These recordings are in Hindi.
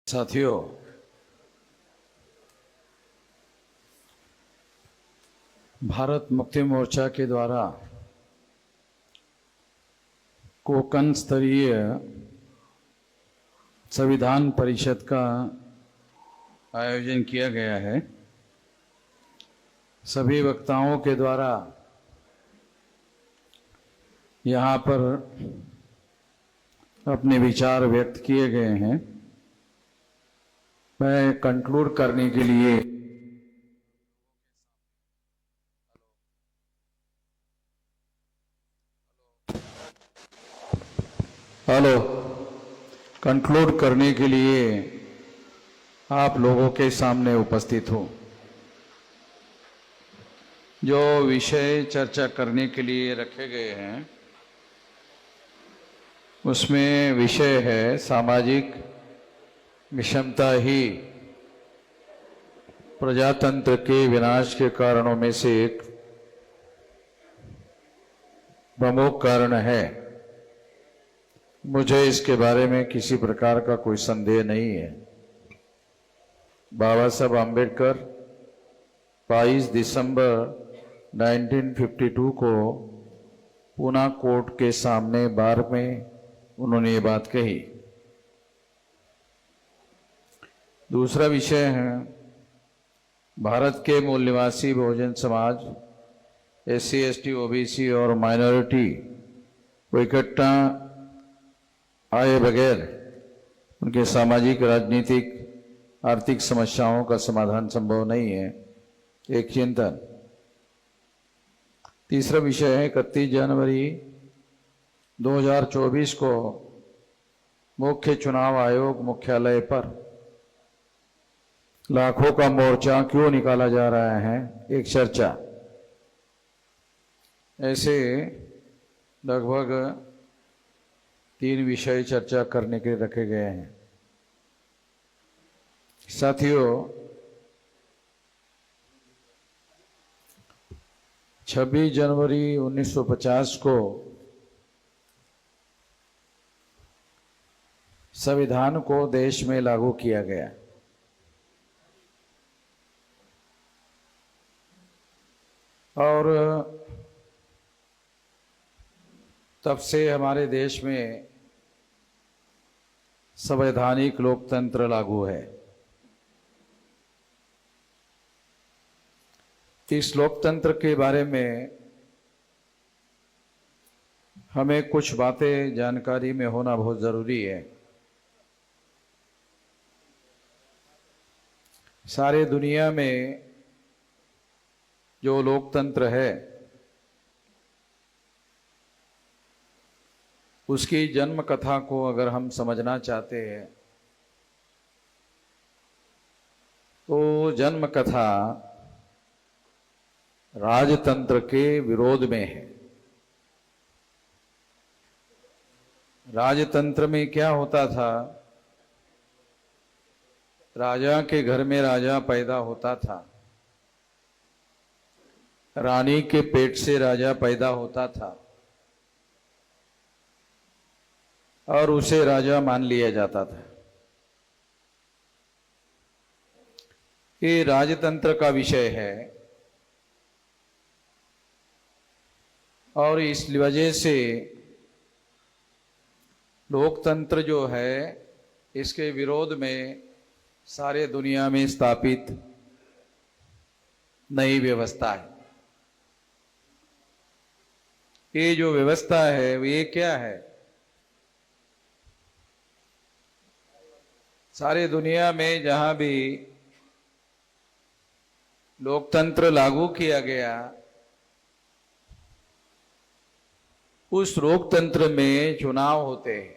साथियों, भारत मुक्ति मोर्चा के द्वारा कोकण स्तरीय संविधान परिषद का आयोजन किया गया है। सभी वक्ताओं के द्वारा यहाँ पर अपने विचार व्यक्त किए गए हैं। मैं कंक्लूड करने के लिए कंक्लूड करने के लिए आप लोगों के सामने उपस्थित हूँ। जो विषय चर्चा करने के लिए रखे गए हैं उसमें विषय है सामाजिक विषमता ही प्रजातंत्र के विनाश के कारणों में से एक प्रमुख कारण है। मुझे इसके बारे में किसी प्रकार का कोई संदेह नहीं है। बाबा साहब आम्बेडकर 22 दिसंबर 1952 को पूना कोर्ट के सामने बार में उन्होंने ये बात कही। दूसरा विषय है भारत के मूल निवासी Bahujan Samaj, SC, ST, OBC और माइनॉरिटी को इकट्ठा आए बगैर उनके सामाजिक, राजनीतिक, आर्थिक समस्याओं का समाधान संभव नहीं है, एक चिंतन। तीसरा विषय है 31 जनवरी 2024 को मुख्य चुनाव आयोग मुख्यालय पर लाखों का मोर्चा क्यों निकाला जा रहा है, एक चर्चा। ऐसे लगभग 3 विषय चर्चा करने के लिए रखे गए हैं। साथियों, 26 जनवरी 1950 को संविधान को देश में लागू किया गया। और तब से हमारे देश में संवैधानिक लोकतंत्र लागू है। इस लोकतंत्र के बारे में हमें कुछ बातें जानकारी में होना बहुत जरूरी है। सारे दुनिया में जो लोकतंत्र है उसकी जन्म कथा को अगर हम समझना चाहते हैं तो जन्म कथा राजतंत्र के विरोध में है। राजतंत्र में क्या होता था? राजा के घर में राजा पैदा होता था, रानी के पेट से राजा पैदा होता था और उसे राजा मान लिया जाता था। ये राजतंत्र का विषय है और इस वजह से लोकतंत्र जो है इसके विरोध में सारे दुनिया में स्थापित नई व्यवस्था है। ये जो व्यवस्था है ये क्या है? सारे दुनिया में जहां भी लोकतंत्र लागू किया गया उस लोकतंत्र में चुनाव होते हैं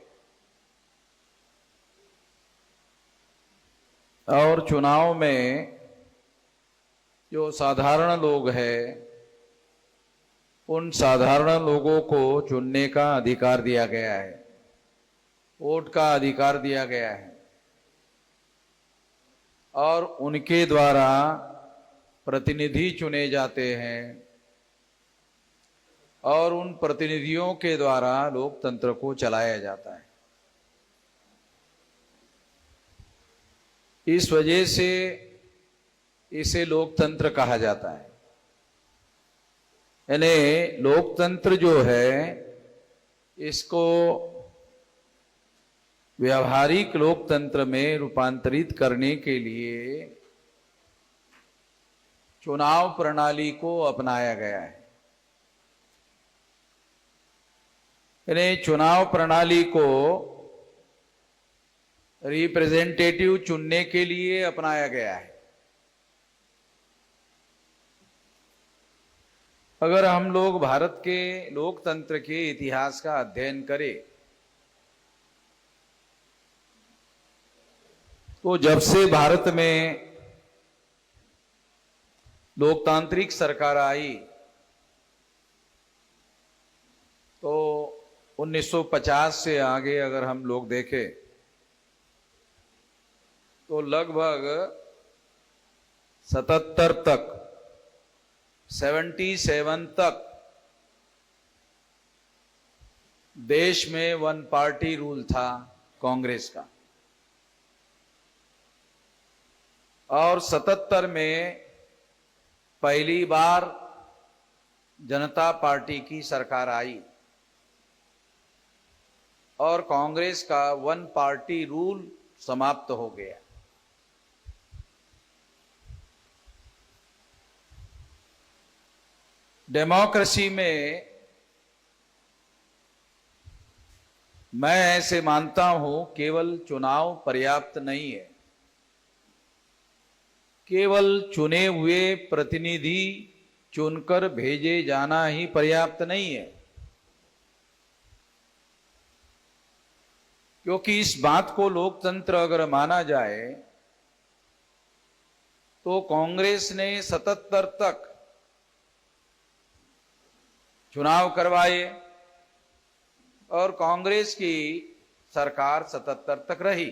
और चुनाव में जो साधारण लोग हैं उन साधारण लोगों को चुनने का अधिकार दिया गया है, वोट का अधिकार दिया गया है और उनके द्वारा प्रतिनिधि चुने जाते हैं और उन प्रतिनिधियों के द्वारा लोकतंत्र को चलाया जाता है। इस वजह से इसे लोकतंत्र कहा जाता है। यानी लोकतंत्र जो है इसको व्यावहारिक लोकतंत्र में रूपांतरित करने के लिए चुनाव प्रणाली को अपनाया गया है। यानी चुनाव प्रणाली को रिप्रेजेंटेटिव चुनने के लिए अपनाया गया है। अगर हम लोग भारत के लोकतंत्र के इतिहास का अध्ययन करें तो जब से भारत में लोकतांत्रिक सरकार आई तो 1950 से आगे अगर हम लोग देखें तो लगभग 77 तक 77 तक देश में वन पार्टी रूल था कांग्रेस का, और 77 में पहली बार जनता पार्टी की सरकार आई और कांग्रेस का वन पार्टी रूल समाप्त हो गया। डेमोक्रेसी में मैं ऐसे मानता हूं केवल चुनाव पर्याप्त नहीं है, केवल चुने हुए प्रतिनिधि चुनकर भेजे जाना ही पर्याप्त नहीं है। क्योंकि इस बात को लोकतंत्र अगर माना जाए तो कांग्रेस ने 77 तक चुनाव करवाए और कांग्रेस की सरकार 77 तक रही।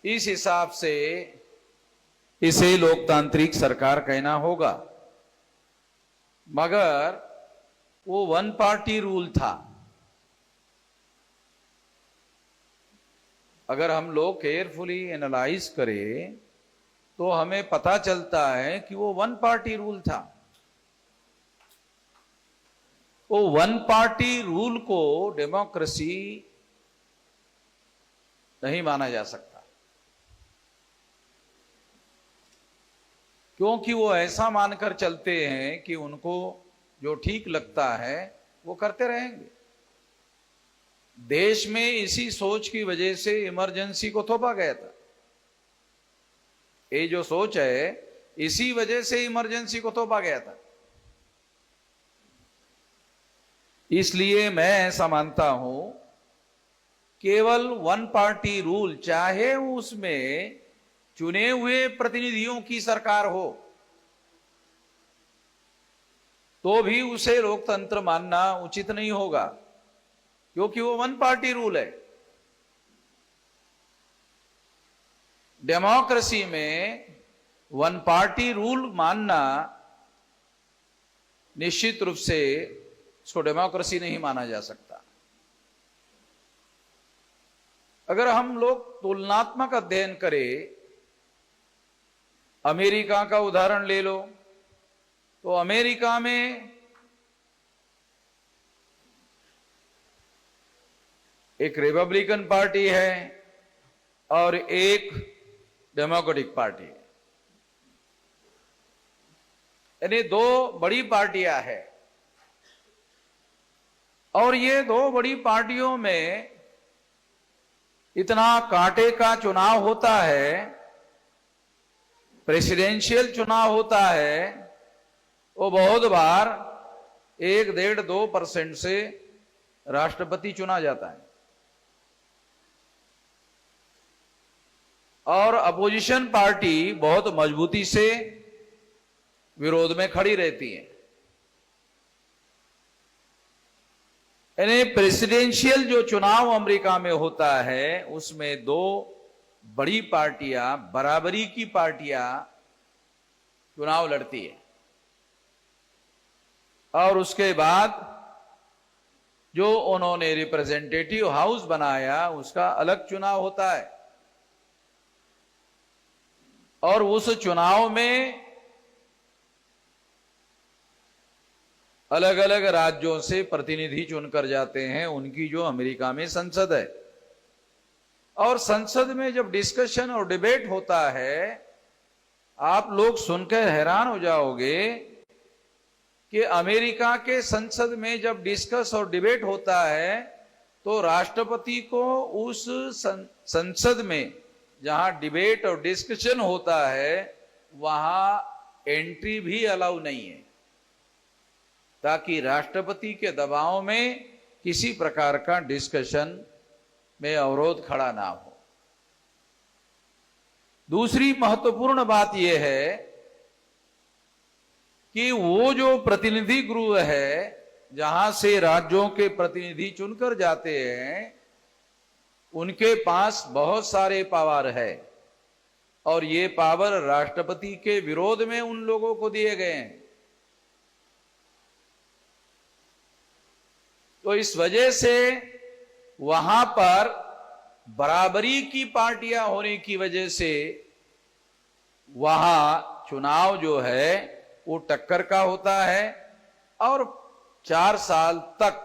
इस हिसाब से इसे लोकतांत्रिक सरकार कहना होगा, मगर वो वन पार्टी रूल था। अगर हम लोग केयरफुली एनालाइज करें तो हमें पता चलता है कि वो वन पार्टी रूल था। वो वन पार्टी रूल को डेमोक्रेसी नहीं माना जा सकता, क्योंकि वो ऐसा मानकर चलते हैं कि उनको जो ठीक लगता है वो करते रहेंगे। देश में इसी सोच की वजह से इमरजेंसी को थोपा गया था। ये जो सोच है इसी वजह से इमरजेंसी को थोपा गया था। इसलिए मैं ऐसा मानता हूं केवल वन पार्टी रूल, चाहे उसमें चुने हुए प्रतिनिधियों की सरकार हो, तो भी उसे लोकतंत्र मानना उचित नहीं होगा, क्योंकि वो वन पार्टी रूल है। डेमोक्रेसी में वन पार्टी रूल मानना निश्चित रूप से इसको डेमोक्रेसी नहीं माना जा सकता। अगर हम लोग तुलनात्मक अध्ययन करें, अमेरिका का उदाहरण ले लो, तो अमेरिका में एक रिपब्लिकन पार्टी है और एक डेमोक्रेटिक पार्टी है, यानी दो बड़ी पार्टियां हैं। और ये दो बड़ी पार्टियों में इतना कांटे का चुनाव होता है, प्रेसिडेंशियल चुनाव होता है, वो बहुत बार 1-1.5-2% से राष्ट्रपति चुना जाता है और अपोजिशन पार्टी बहुत मजबूती से विरोध में खड़ी रहती है। यानी प्रेसिडेंशियल जो चुनाव अमेरिका में होता है उसमें दो बड़ी पार्टियां, बराबरी की पार्टियां चुनाव लड़ती है और उसके बाद जो उन्होंने रिप्रेजेंटेटिव हाउस बनाया उसका अलग चुनाव होता है। और उस चुनाव में अलग अलग राज्यों से प्रतिनिधि चुनकर जाते हैं, उनकी जो अमेरिका में संसद है। और संसद में जब डिस्कशन और डिबेट होता है, आप लोग सुनकर हैरान हो जाओगे कि अमेरिका के संसद में जब डिस्कस और डिबेट होता है तो राष्ट्रपति को उस संसद में जहां डिबेट और डिस्कशन होता है वहां एंट्री भी अलाउ नहीं है, ताकि राष्ट्रपति के दबाव में किसी प्रकार का डिस्कशन में अवरोध खड़ा ना हो। दूसरी महत्वपूर्ण बात यह है कि वो जो प्रतिनिधि गृह है जहां से राज्यों के प्रतिनिधि चुनकर जाते हैं, उनके पास बहुत सारे पावर है और ये पावर राष्ट्रपति के विरोध में उन लोगों को दिए गए हैं। तो इस वजह से वहां पर बराबरी की पार्टियां होने की वजह से वहां चुनाव जो है वो टक्कर का होता है और 4 साल तक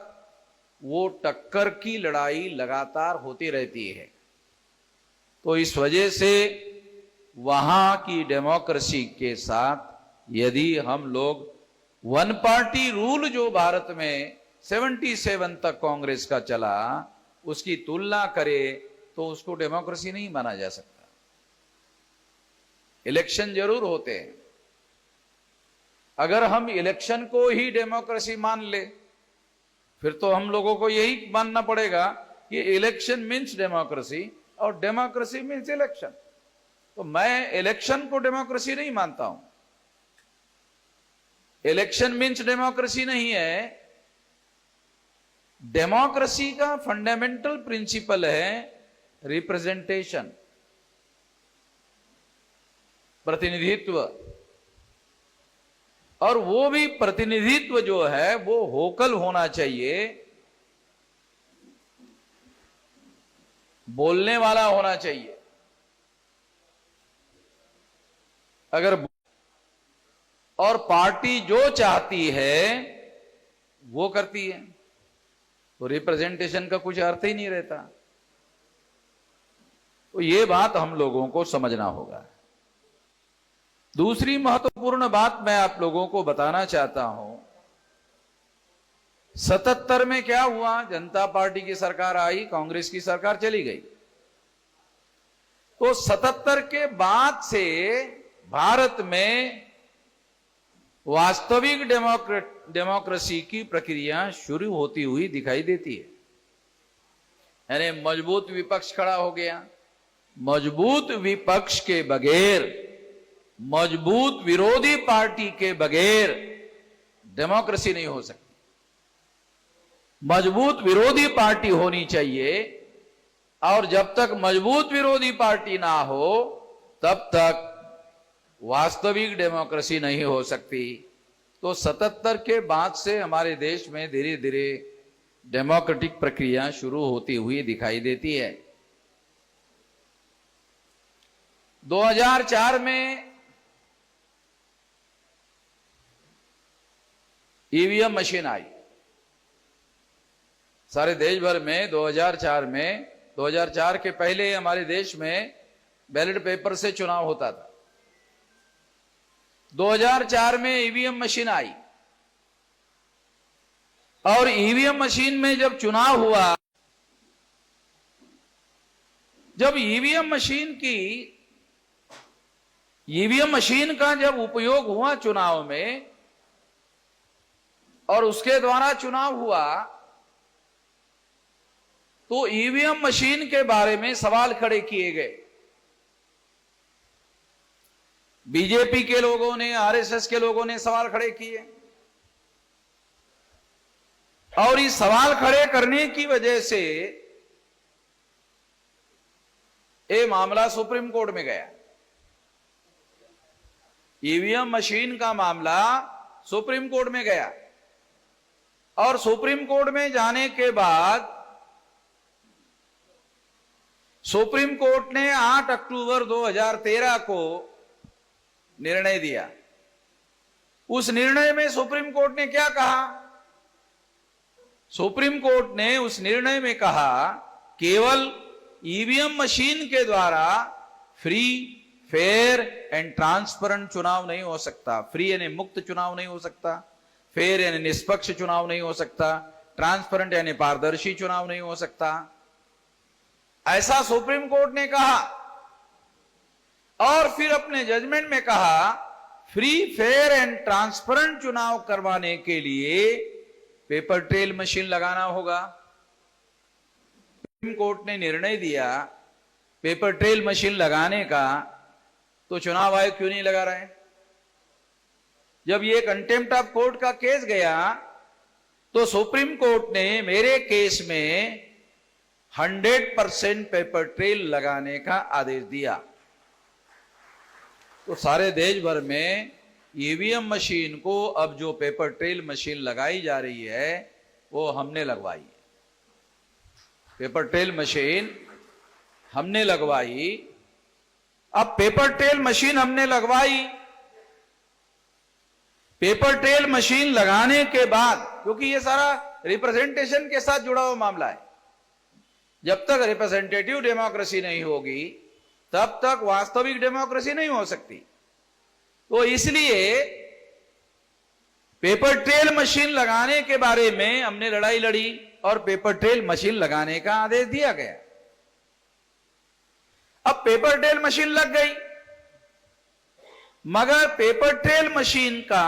वो टक्कर की लड़ाई लगातार होती रहती है। तो इस वजह से वहां की डेमोक्रेसी के साथ यदि हम लोग वन पार्टी रूल जो भारत में 77 तक कांग्रेस का चला उसकी तुलना करें तो उसको डेमोक्रेसी नहीं माना जा सकता। इलेक्शन जरूर होते हैं, अगर हम इलेक्शन को ही डेमोक्रेसी मान ले फिर तो हम लोगों को यही मानना पड़ेगा कि इलेक्शन मीन्स डेमोक्रेसी और डेमोक्रेसी मीन्स इलेक्शन। तो मैं इलेक्शन को डेमोक्रेसी नहीं मानता हूं। इलेक्शन मीन्स डेमोक्रेसी नहीं है। डेमोक्रेसी का फंडामेंटल प्रिंसिपल है रिप्रेजेंटेशन, प्रतिनिधित्व, और वो भी प्रतिनिधित्व जो है वो वोकल होना चाहिए, बोलने वाला होना चाहिए। अगर और पार्टी जो चाहती है वो करती है तो रिप्रेजेंटेशन का कुछ अर्थ ही नहीं रहता। तो ये बात हम लोगों को समझना होगा। दूसरी महत्वपूर्ण बात मैं आप लोगों को बताना चाहता हूं, 77 में क्या हुआ, जनता पार्टी की सरकार आई, कांग्रेस की सरकार चली गई। तो 77 के बाद से भारत में वास्तविक डेमोक्रेसी की प्रक्रिया शुरू होती हुई दिखाई देती है। यानी मजबूत विपक्ष खड़ा हो गया। मजबूत विपक्ष के बगैर, मजबूत विरोधी पार्टी के बगैर डेमोक्रेसी नहीं हो सकती। मजबूत विरोधी पार्टी होनी चाहिए और जब तक मजबूत विरोधी पार्टी ना हो तब तक वास्तविक डेमोक्रेसी नहीं हो सकती। तो 77 के बाद से हमारे देश में धीरे धीरे डेमोक्रेटिक प्रक्रिया शुरू होती हुई दिखाई देती है। 2004 में ईवीएम मशीन आई सारे देश भर में। 2004 के पहले हमारे देश में बैलेट पेपर से चुनाव होता था। 2004 में ईवीएम मशीन आई और ईवीएम मशीन में जब चुनाव हुआ, जब ईवीएम मशीन का जब उपयोग हुआ चुनाव में और उसके द्वारा चुनाव हुआ, तो ईवीएम मशीन के बारे में सवाल खड़े किए गए। बीजेपी के लोगों ने, आरएसएस के लोगों ने सवाल खड़े किए और इस सवाल खड़े करने की वजह से ये मामला सुप्रीम कोर्ट में गया। ईवीएम मशीन का मामला सुप्रीम कोर्ट में गया और सुप्रीम कोर्ट में जाने के बाद सुप्रीम कोर्ट ने 8 अक्टूबर 2013 को निर्णय दिया। उस निर्णय में सुप्रीम कोर्ट ने क्या कहा? सुप्रीम कोर्ट ने उस निर्णय में कहा केवल ईवीएम मशीन के द्वारा फ्री, फेयर एंड ट्रांसपेरेंट चुनाव नहीं हो सकता। फ्री यानी मुक्त चुनाव नहीं हो सकता, फेयर यानी निष्पक्ष चुनाव नहीं हो सकता, ट्रांसपेरेंट यानी पारदर्शी चुनाव नहीं हो सकता, ऐसा सुप्रीम कोर्ट ने कहा। और फिर अपने जजमेंट में कहा फ्री, फेयर एंड ट्रांसपेरेंट चुनाव करवाने के लिए पेपर ट्रेल मशीन लगाना होगा। सुप्रीम कोर्ट ने निर्णय दिया पेपर ट्रेल मशीन लगाने का, तो चुनाव आयोग क्यों नहीं लगा रहे? जब ये कंटेम्प्ट ऑफ कोर्ट का केस गया तो सुप्रीम कोर्ट ने मेरे केस में 100% पेपर ट्रेल लगाने का आदेश दिया। तो सारे देश भर में ईवीएम मशीन को अब जो पेपर ट्रेल मशीन लगाई जा रही है वो हमने लगवाई। पेपर ट्रेल मशीन हमने लगवाई। अब पेपर ट्रेल मशीन हमने लगवाई, पेपर ट्रेल मशीन लगाने के बाद, क्योंकि ये सारा रिप्रेजेंटेशन के साथ जुड़ा हुआ मामला है, जब तक रिप्रेजेंटेटिव डेमोक्रेसी नहीं होगी तब तक वास्तविक डेमोक्रेसी नहीं हो सकती। तो इसलिए पेपर ट्रेल मशीन लगाने के बारे में हमने लड़ाई लड़ी और पेपर ट्रेल मशीन लगाने का आदेश दिया गया। अब पेपर ट्रेल मशीन लग गई, मगर पेपर ट्रेल मशीन का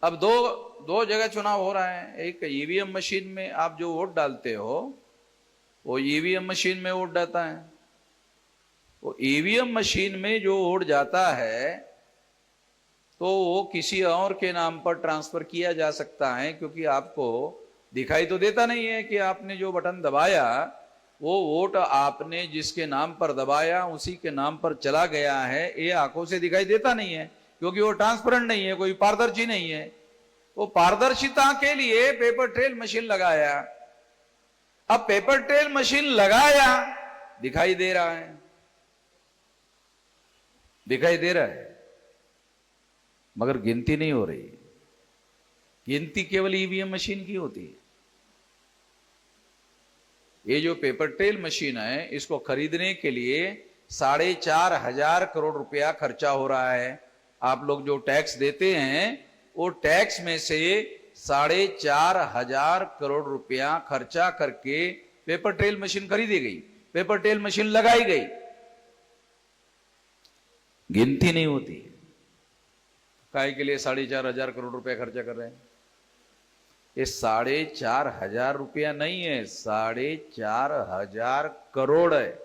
अब दो जगह चुनाव हो रहा है। एक ईवीएम मशीन में आप जो वोट डालते हो वो ईवीएम मशीन में वोट जाता है। वो ईवीएम मशीन में जो वोट जाता है तो वो किसी और के नाम पर ट्रांसफर किया जा सकता है, क्योंकि आपको दिखाई तो देता नहीं है कि आपने जो बटन दबाया वो वोट आपने जिसके नाम पर दबाया उसी के नाम पर चला गया है। ये आंखों से दिखाई देता नहीं है क्योंकि वो ट्रांसपेरेंट नहीं है, कोई पारदर्शी नहीं है। वो पारदर्शिता के लिए पेपर ट्रेल मशीन लगाया। अब पेपर ट्रेल मशीन लगाया, दिखाई दे रहा है, दिखाई दे रहा है, मगर गिनती नहीं हो रही। गिनती केवल ईवीएम मशीन की होती है। ये जो पेपर ट्रेल मशीन है इसको खरीदने के लिए 4,500 करोड़ रुपया खर्चा हो रहा है। आप लोग जो टैक्स देते हैं वो टैक्स में से 4,500 करोड़ रुपया खर्चा करके पेपर ट्रेल मशीन खरीदी गई, पेपर ट्रेल मशीन लगाई गई। गिनती नहीं होती। काय के लिए 4,500 करोड़ रुपया खर्चा कर रहे हैं? ये 4,500 रुपया नहीं है, 4,500 करोड़ है।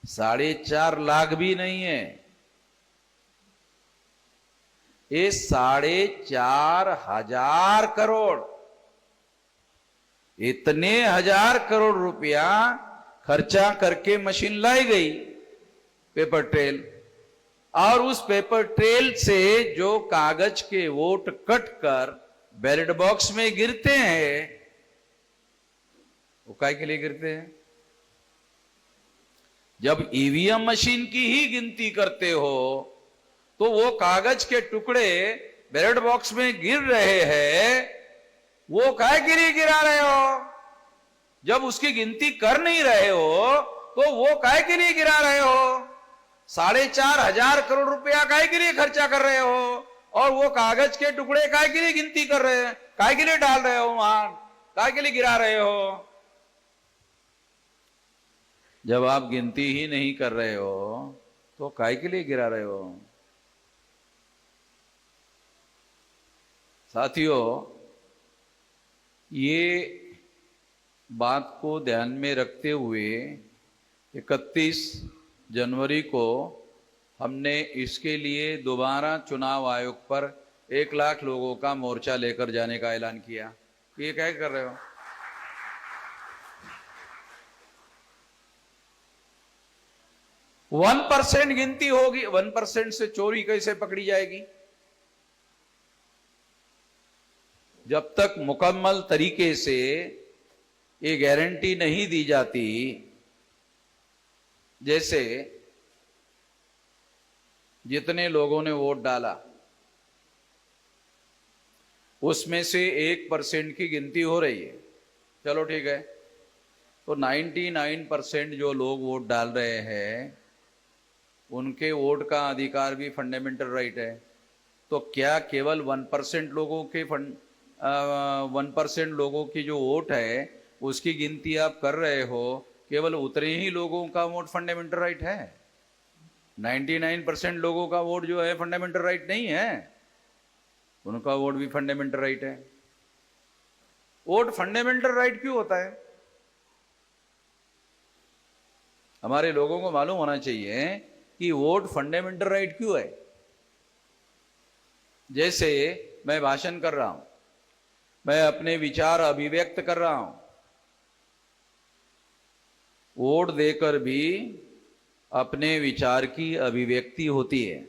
4.5 लाख भी नहीं है, ये 4,500 करोड़। इतने 1000 करोड़ रुपया खर्चा करके मशीन लाई गई पेपर ट्रेल, और उस पेपर ट्रेल से जो कागज के वोट कट कर बैलेट बॉक्स में गिरते हैं वो काय के लिए गिरते हैं? जब ईवीएम मशीन की ही गिनती करते हो तो वो कागज के टुकड़े बैलेट बॉक्स में गिर रहे हैं, वो काय के लिए गिरा रहे हो? जब उसकी गिनती कर नहीं रहे हो तो वो काय के लिए गिरा रहे हो? 4,500 करोड़ रुपया काय के लिए खर्चा कर रहे हो और वो कागज के टुकड़े काय के लिए गिनती कर रहे हैं, काय के लिए डाल रहे हो वहां, काय के लिए गिरा रहे हो? जब आप गिनती ही नहीं कर रहे हो तो काय के लिए गिरा रहे हो? साथियों, ये बात को ध्यान में रखते हुए 31 जनवरी को हमने इसके लिए दोबारा चुनाव आयोग पर 1 लाख लोगों का मोर्चा लेकर जाने का ऐलान किया। ये क्या कर रहे हो? वन 1% गिनती होगी, 1% से चोरी कैसे पकड़ी जाएगी? जब तक मुकम्मल तरीके से ये गारंटी नहीं दी जाती, जैसे जितने लोगों ने वोट डाला उसमें से 1% की गिनती हो रही है। चलो ठीक है, तो 99% जो लोग वोट डाल रहे हैं उनके वोट का अधिकार भी फंडामेंटल राइट है। तो क्या केवल 1% लोगों के 1% लोगों की जो वोट है उसकी गिनती आप कर रहे हो, केवल उतने ही लोगों का वोट फंडामेंटल राइट है? 99% लोगों का वोट जो है फंडामेंटल राइट नहीं है, उनका वोट भी फंडामेंटल राइट है। वोट फंडामेंटल राइट क्यों होता है? हमारे लोगों को मालूम होना चाहिए कि वोट फंडामेंटल राइट क्यों है। जैसे मैं भाषण कर रहा हूं, मैं अपने विचार अभिव्यक्त कर रहा हूं, वोट देकर भी अपने विचार की अभिव्यक्ति होती है।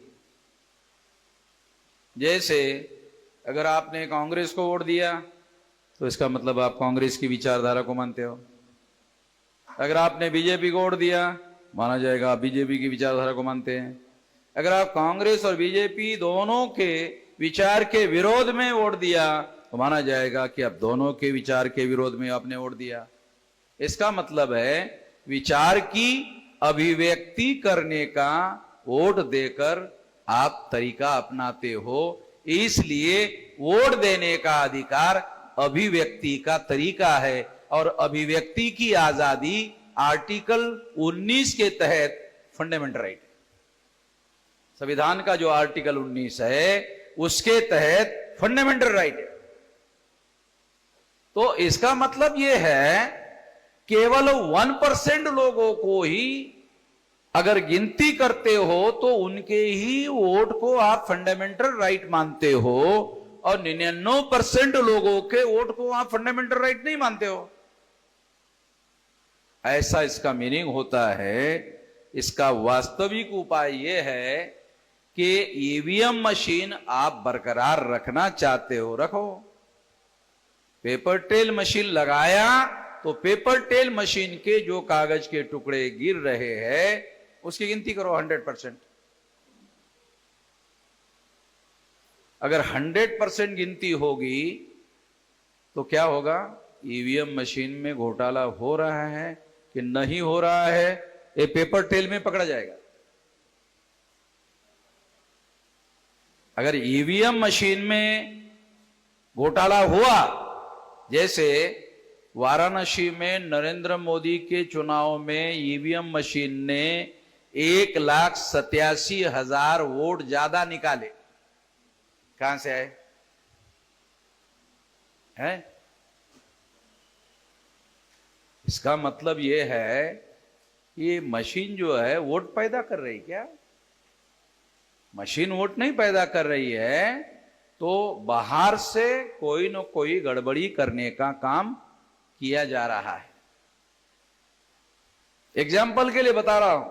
जैसे अगर आपने कांग्रेस को वोट दिया तो इसका मतलब आप कांग्रेस की विचारधारा को मानते हो। अगर आपने बीजेपी को वोट दिया, माना जाएगा आप बीजेपी की विचारधारा को मानते हैं। अगर आप कांग्रेस और बीजेपी दोनों के विचार के विरोध में वोट दिया तो माना जाएगा कि आप दोनों के विचार के विरोध में आपने वोट दिया। इसका मतलब है विचार की अभिव्यक्ति करने का वोट देकर आप तरीका अपनाते हो, इसलिए वोट देने का अधिकार अभिव्यक्ति का तरीका है। और अभिव्यक्ति की आजादी आर्टिकल 19 के तहत फंडामेंटल राइट है। संविधान का जो आर्टिकल 19 है उसके तहत फंडामेंटल राइट है। तो इसका मतलब यह है केवल 1% लोगों को ही अगर गिनती करते हो तो उनके ही वोट को आप फंडामेंटल राइट मानते हो, और 99% लोगों के वोट को आप फंडामेंटल राइट नहीं मानते हो। ऐसा इसका मीनिंग होता है। इसका वास्तविक उपाय यह है कि ईवीएम मशीन आप बरकरार रखना चाहते हो, रखो। पेपर टेल मशीन लगाया तो पेपर टेल मशीन के जो कागज के टुकड़े गिर रहे हैं उसकी गिनती करो 100%। अगर 100% गिनती होगी तो क्या होगा? ईवीएम मशीन में घोटाला हो रहा है कि नहीं हो रहा है, ये पेपर टेल में पकड़ा जाएगा। अगर ईवीएम मशीन में घोटाला हुआ, जैसे वाराणसी में नरेंद्र मोदी के चुनाव में ईवीएम मशीन ने 1,87,000 वोट ज्यादा निकाले, कहां से आए हैं? इसका मतलब यह है ये मशीन जो है वोट पैदा कर रही। क्या मशीन वोट नहीं पैदा कर रही है, तो बाहर से कोई न कोई गड़बड़ी करने का काम किया जा रहा है। एग्जाम्पल के लिए बता रहा हूं,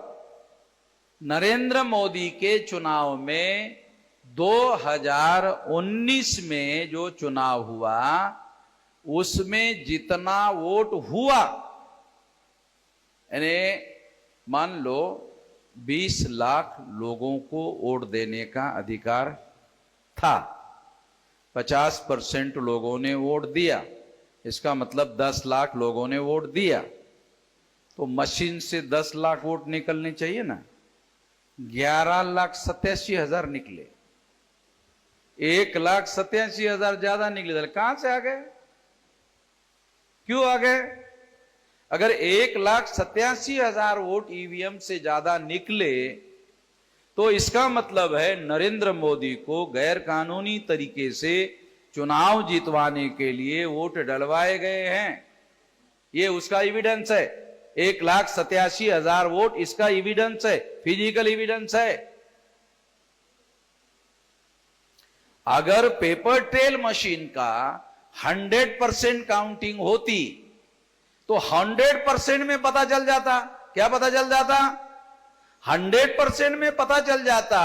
नरेंद्र मोदी के चुनाव में 2019 में जो चुनाव हुआ उसमें जितना वोट हुआ, यानी मान लो 20 लाख लोगों को वोट देने का अधिकार था, 50% लोगों ने वोट दिया, इसका मतलब 10 लाख लोगों ने वोट दिया, तो मशीन से 10 लाख वोट निकलने चाहिए ना। 11,87,000 निकले, 1,87,000 ज्यादा निकले। कहां से आ गए? क्यों आ गए? अगर 1,87,000 वोट ईवीएम से ज्यादा निकले तो इसका मतलब है नरेंद्र मोदी को गैर कानूनी तरीके से चुनाव जीतवाने के लिए वोट डलवाए गए हैं। ये उसका एविडेंस है। 1,87,000 वोट इसका एविडेंस है, फिजिकल एविडेंस है। अगर पेपर ट्रेल मशीन का 100% काउंटिंग होती तो 100% में पता चल जाता। क्या पता चल जाता? 100% में पता चल जाता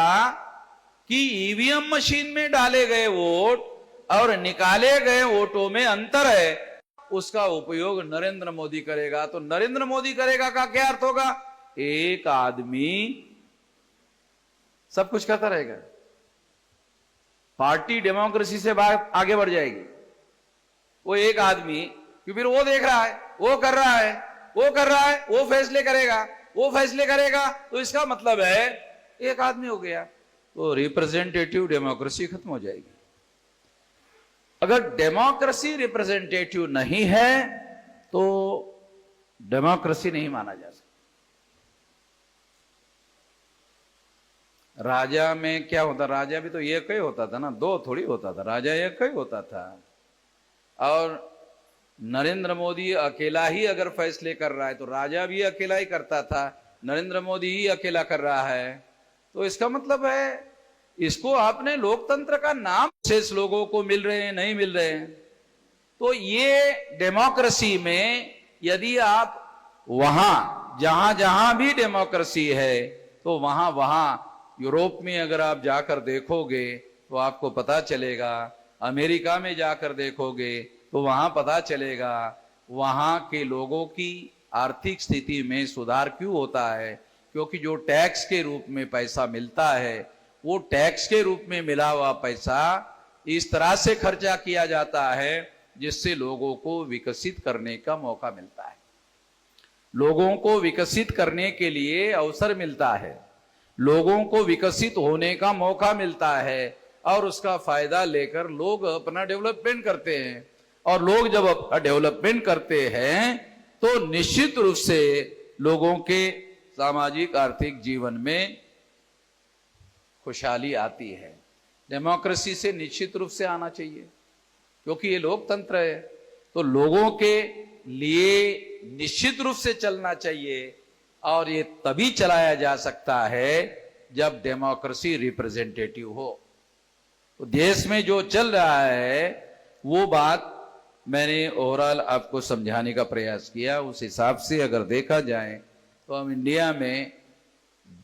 कि ईवीएम मशीन में डाले गए वोट और निकाले गए वोटों में अंतर है। उसका उपयोग नरेंद्र मोदी करेगा। तो नरेंद्र मोदी करेगा का क्या अर्थ होगा? एक आदमी सब कुछ करता रहेगा। पार्टी डेमोक्रेसी से बात आगे बढ़ जाएगी। वो एक आदमी, कि फिर वो देख रहा है, वो कर रहा है, वो कर रहा है, वो फैसले करेगा, वो फैसले करेगा, तो इसका मतलब है एक आदमी हो गया, तो रिप्रेजेंटेटिव डेमोक्रेसी खत्म हो जाएगी। अगर डेमोक्रेसी रिप्रेजेंटेटिव नहीं है तो डेमोक्रेसी नहीं माना जा सकता। राजा में क्या होता, राजा भी तो एक ही होता था ना, दो थोड़ी होता था, राजा एक ही होता था। और नरेंद्र मोदी अकेला ही अगर फैसले कर रहा है तो राजा भी अकेला ही करता था, नरेंद्र मोदी ही अकेला कर रहा है, तो इसका मतलब है इसको आपने लोकतंत्र का नाम शेष लोगों को मिल रहे हैं, नहीं मिल रहे हैं। तो ये डेमोक्रेसी में यदि आप वहां जहां जहां भी डेमोक्रेसी है तो वहां वहां यूरोप में अगर आप जाकर देखोगे तो आपको पता चलेगा, अमेरिका में जाकर देखोगे तो वहां पता चलेगा वहां के लोगों की आर्थिक स्थिति में सुधार क्यों होता है, क्योंकि जो टैक्स के रूप में पैसा मिलता है वो टैक्स के रूप में मिला हुआ पैसा इस तरह से खर्चा किया जाता है जिससे लोगों को विकसित करने का मौका मिलता है, लोगों को विकसित करने के लिए अवसर मिलता है, लोगों को विकसित होने का मौका मिलता है और उसका फायदा लेकर लोग अपना डेवलपमेंट करते हैं। और लोग जब अपना डेवलपमेंट करते हैं तो निश्चित रूप से लोगों के सामाजिक आर्थिक जीवन में खुशहाली आती है। डेमोक्रेसी से निश्चित रूप से आना चाहिए, क्योंकि ये लोकतंत्र है, तो लोगों के लिए निश्चित रूप से चलना चाहिए। और ये तभी चलाया जा सकता है जब डेमोक्रेसी रिप्रेजेंटेटिव हो। तो देश में जो चल रहा है वो बात मैंने ओवरऑल आपको समझाने का प्रयास किया। उस हिसाब से अगर देखा जाए तो हम इंडिया में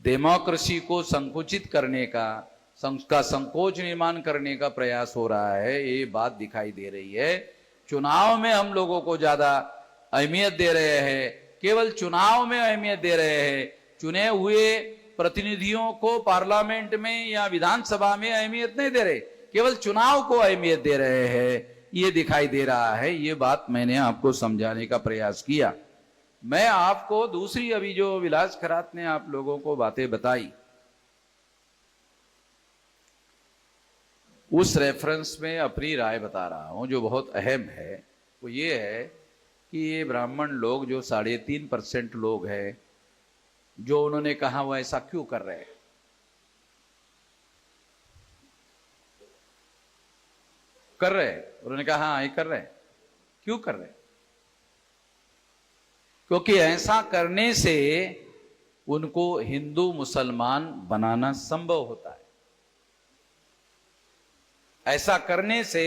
डेमोक्रेसी को संकुचित करने का संकोच निर्माण करने का प्रयास हो रहा है, ये बात दिखाई दे रही है। चुनाव में हम लोगों को ज्यादा अहमियत दे रहे हैं, केवल चुनाव में अहमियत दे रहे हैं, चुने हुए प्रतिनिधियों को पार्लियामेंट में या विधानसभा में अहमियत नहीं दे रहे, केवल चुनाव को अहमियत दे रहे हैं, ये दिखाई दे रहा है। ये बात मैंने आपको समझाने का प्रयास किया। मैं आपको दूसरी अभी जो विलास खरात ने आप लोगों को बातें बताई उस रेफरेंस में अपनी राय बता रहा हूं जो बहुत अहम है। वो ये है कि ये ब्राह्मण लोग जो 3.5% लोग हैं जो उन्होंने कहा वो ऐसा क्यों कर रहे हैं। कर रहे हैं, उन्होंने कहा हाँ ये कर रहे हैं। क्यों कर रहे हैं? क्योंकि ऐसा करने से उनको हिंदू मुसलमान बनाना संभव होता है। ऐसा करने से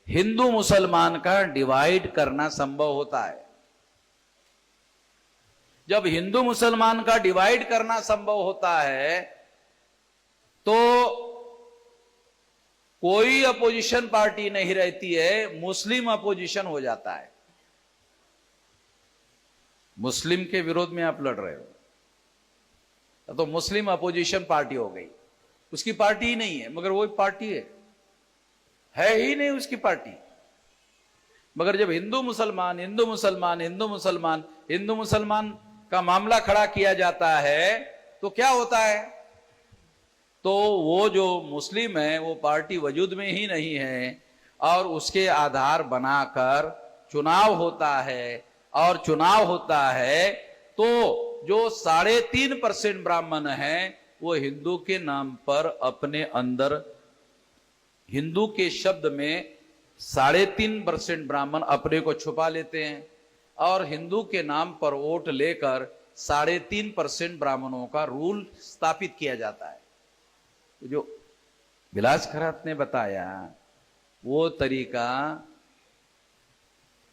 हिंदू मुसलमान का डिवाइड करना संभव होता है। जब हिंदू मुसलमान का डिवाइड करना संभव होता है तो कोई अपोजिशन पार्टी नहीं रहती है, मुस्लिम अपोजिशन हो जाता है। मुस्लिम के विरोध में आप लड़ रहे हो तो मुस्लिम अपोजिशन पार्टी हो गई, उसकी पार्टी ही नहीं है मगर वो पार्टी है ही नहीं उसकी पार्टी। मगर जब हिंदू मुसलमान हिंदू मुसलमान हिंदू मुसलमान हिंदू मुसलमान का मामला खड़ा किया जाता है तो क्या होता है, तो वो जो मुस्लिम है वो पार्टी वजूद में ही नहीं है और उसके आधार बनाकर चुनाव होता है। और चुनाव होता है तो जो 3.5% ब्राह्मण हैं वो हिंदू के नाम पर अपने अंदर हिंदू के शब्द में 3.5% ब्राह्मण अपने को छुपा लेते हैं और हिंदू के नाम पर वोट लेकर 3.5% ब्राह्मणों का रूल स्थापित किया जाता है। जो विलास खरात ने बताया वो तरीका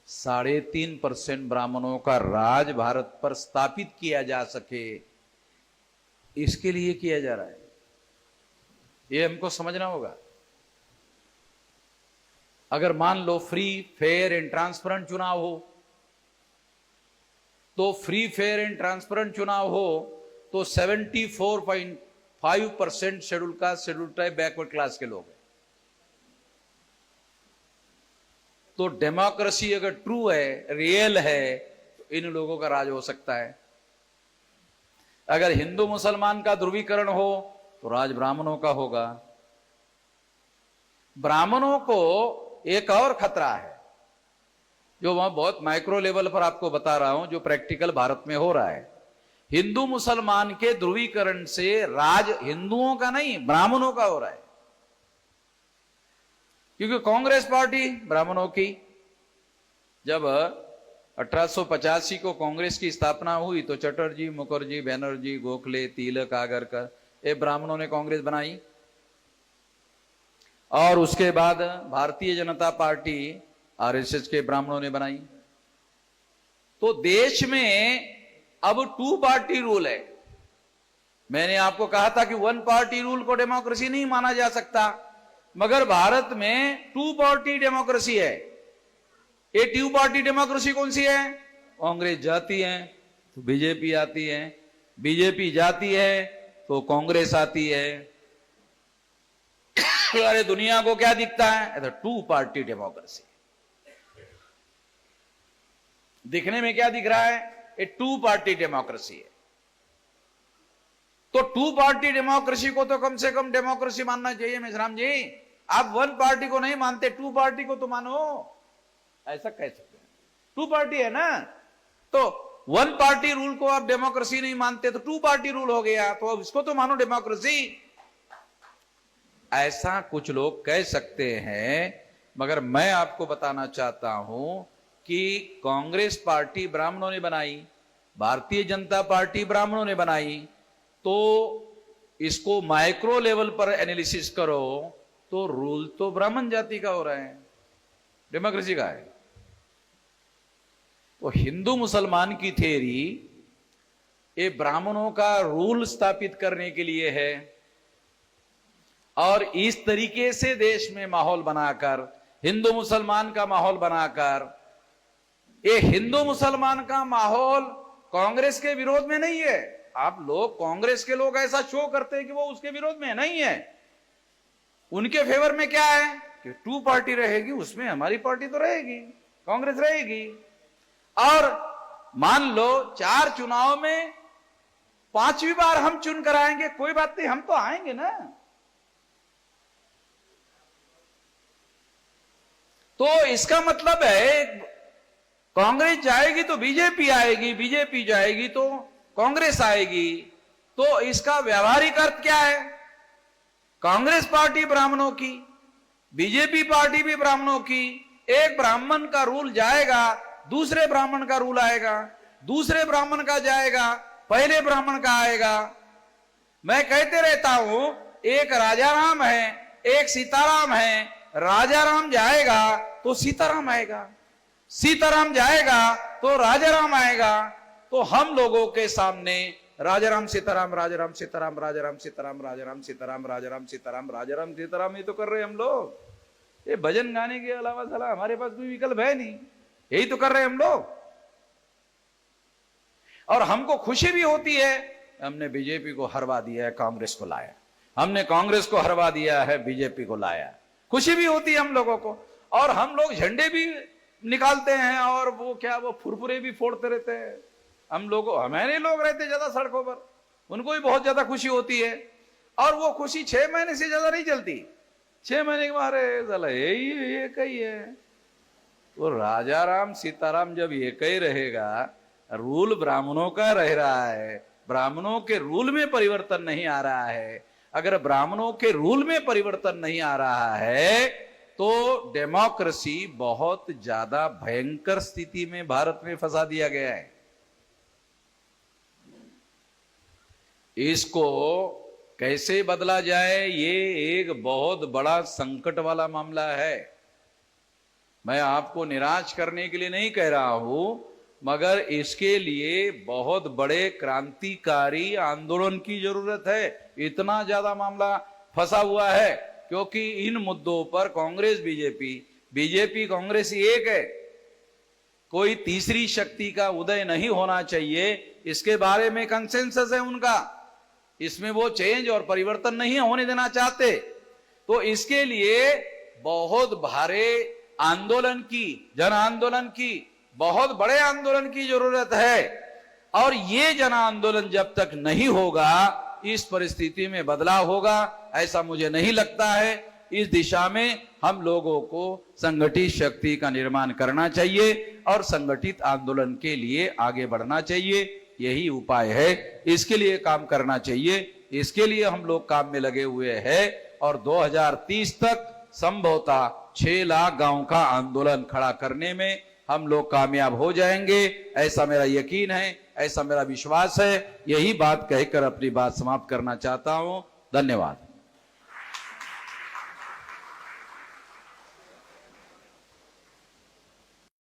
3.5% ब्राह्मणों का राज भारत पर स्थापित किया जा सके इसके लिए किया जा रहा है। ये हमको समझना होगा। अगर मान लो फ्री फेयर एंड ट्रांसपेरेंट चुनाव हो तो 74.5% 5% schedule caste, schedule tribe, backward class के लोग हैं। तो डेमोक्रेसी अगर ट्रू है, रियल है, तो इन लोगों का राज हो सकता है। अगर हिंदू मुसलमान का ध्रुवीकरण हो तो राज ब्राह्मणों का होगा। ब्राह्मणों को एक और खतरा है, जो वहां बहुत माइक्रो लेवल पर आपको बता रहा हूं, जो प्रैक्टिकल भारत में हो रहा है। हिंदू मुसलमान के ध्रुवीकरण से राज हिंदुओं का नहीं, ब्राह्मणों का हो रहा है। क्योंकि कांग्रेस पार्टी ब्राह्मणों की, जब 1885 को कांग्रेस की स्थापना हुई तो चटर्जी, मुखर्जी, बनर्जी, गोखले, तिलक, आगरकर, ये ब्राह्मणों ने कांग्रेस बनाई। और उसके बाद भारतीय जनता पार्टी आरएसएस के ब्राह्मणों ने बनाई। तो देश में अब 2 पार्टी रूल है। मैंने आपको कहा था कि 1 पार्टी रूल को डेमोक्रेसी नहीं माना जा सकता, मगर भारत में 2 पार्टी डेमोक्रेसी है। ये 2 पार्टी डेमोक्रेसी कौन सी है? कांग्रेस जाती है तो बीजेपी आती है, बीजेपी जाती है तो कांग्रेस आती है। अरे दुनिया को क्या दिखता है? 2 पार्टी डेमोक्रेसी दिखने में क्या दिख रहा है? ये 2 पार्टी डेमोक्रेसी है। तो 2 पार्टी डेमोक्रेसी को तो कम से कम डेमोक्रेसी मानना चाहिए। मेजराम जी, आप 1 पार्टी को नहीं मानते, 2 पार्टी को तो मानो। ऐसा कह सकते हैं, 2 पार्टी है ना, तो 1 पार्टी रूल को आप डेमोक्रेसी नहीं मानते तो 2 पार्टी रूल हो गया, तो अब इसको तो मानो डेमोक्रेसी। ऐसा कुछ लोग कह सकते हैं, मगर मैं आपको बताना चाहता हूं कि कांग्रेस पार्टी ब्राह्मणों ने बनाई, भारतीय जनता पार्टी ब्राह्मणों ने बनाई। तो इसको माइक्रो लेवल पर एनालिसिस करो तो रूल तो ब्राह्मण जाति का हो रहा है, डेमोक्रेसी का है। तो हिंदू मुसलमान की थ्योरी ये ब्राह्मणों का रूल स्थापित करने के लिए है, और इस तरीके से देश में माहौल बनाकर, हिंदू मुसलमान का माहौल बनाकर, ये हिंदू मुसलमान का माहौल कांग्रेस के विरोध में नहीं है। आप लोग, कांग्रेस के लोग ऐसा शो करते हैं कि वो उसके विरोध में नहीं है, उनके फेवर में क्या है कि 2 पार्टी रहेगी, उसमें हमारी पार्टी तो रहेगी, कांग्रेस रहेगी। और मान लो 4 चुनाव में 5वीं बार हम चुन कर आएंगे, कोई बात नहीं, हम तो आएंगे ना। तो इसका मतलब है कांग्रेस जाएगी तो बीजेपी आएगी, बीजेपी जाएगी तो कांग्रेस आएगी। तो इसका व्यावहारिक अर्थ क्या है? कांग्रेस पार्टी ब्राह्मणों की, बीजेपी पार्टी भी ब्राह्मणों की। एक ब्राह्मण का रूल जाएगा, दूसरे ब्राह्मण का रूल आएगा, दूसरे ब्राह्मण का जाएगा, पहले ब्राह्मण का आएगा। मैं कहते रहता हूं, एक राजाराम है, एक सीताराम है। राजाराम जाएगा तो सीताराम आएगा, सीताराम जाएगा तो राजाराम आएगा। तो हम लोगों के सामने राजाराम सीताराम, राजाराम सीताराम, राजाराम सीताराम, राजाराम सीताराम, राजाराम सीताराम, राजाराम सीताराम, ये तो कर रहे हैं हम लोग। ये भजन गाने के अलावा साला हमारे पास कोई विकल्प है नहीं, यही तो कर रहे हैं हम लोग। और हमको खुशी भी होती है, हमने बीजेपी को हरवा दिया है, कांग्रेस को लाया, हमने कांग्रेस को हरवा दिया है, बीजेपी को लाया। खुशी भी होती है हम लोगों को। और हम लोग झंडे भी निकालते हैं, और वो क्या, वो फुरफुरे भी फोड़ते रहते हैं। हम लोग, हमारे लोग रहते ज्यादा सड़कों पर, उनको भी बहुत ज्यादा खुशी होती है। और वो खुशी 6 महीने से ज्यादा नहीं चलती। 6 महीने के बाद साला यही एक ही है। तो राजाराम सीताराम जब एक ही रहेगा, रूल ब्राह्मणों का रह रहा है, ब्राह्मणों के रूल में परिवर्तन नहीं आ रहा है। अगर ब्राह्मणों के रूल में परिवर्तन नहीं आ रहा है तो डेमोक्रेसी बहुत ज्यादा भयंकर स्थिति में भारत में फंसा दिया गया है। इसको कैसे बदला जाए, ये एक बहुत बड़ा संकट वाला मामला है। मैं आपको निराश करने के लिए नहीं कह रहा हूं, मगर इसके लिए बहुत बड़े क्रांतिकारी आंदोलन की जरूरत है। इतना ज्यादा मामला फंसा हुआ है, क्योंकि इन मुद्दों पर कांग्रेस बीजेपी, बीजेपी कांग्रेस एक है, कोई तीसरी शक्ति का उदय नहीं होना चाहिए, इसके बारे में कंसेंसस है उनका। इसमें वो चेंज और परिवर्तन नहीं होने देना चाहते। तो इसके लिए बहुत भारी आंदोलन की, जन आंदोलन की, बहुत बड़े आंदोलन की जरूरत है। और ये जन आंदोलन जब तक नहीं होगा, इस परिस्थिति में बदलाव होगा ऐसा मुझे नहीं लगता है। इस दिशा में हम लोगों को संगठित शक्ति का निर्माण करना चाहिए और संगठित आंदोलन के लिए आगे बढ़ना चाहिए। यही उपाय है, इसके लिए काम करना चाहिए। इसके लिए हम लोग काम में लगे हुए हैं और 2030 तक संभवतः 6 लाख गांव का आंदोलन खड़ा करने में हम लोग कामयाब हो जाएंगे, ऐसा मेरा यकीन है, ऐसा मेरा विश्वास है। यही बात कहकर अपनी बात समाप्त करना चाहता हूं। धन्यवाद।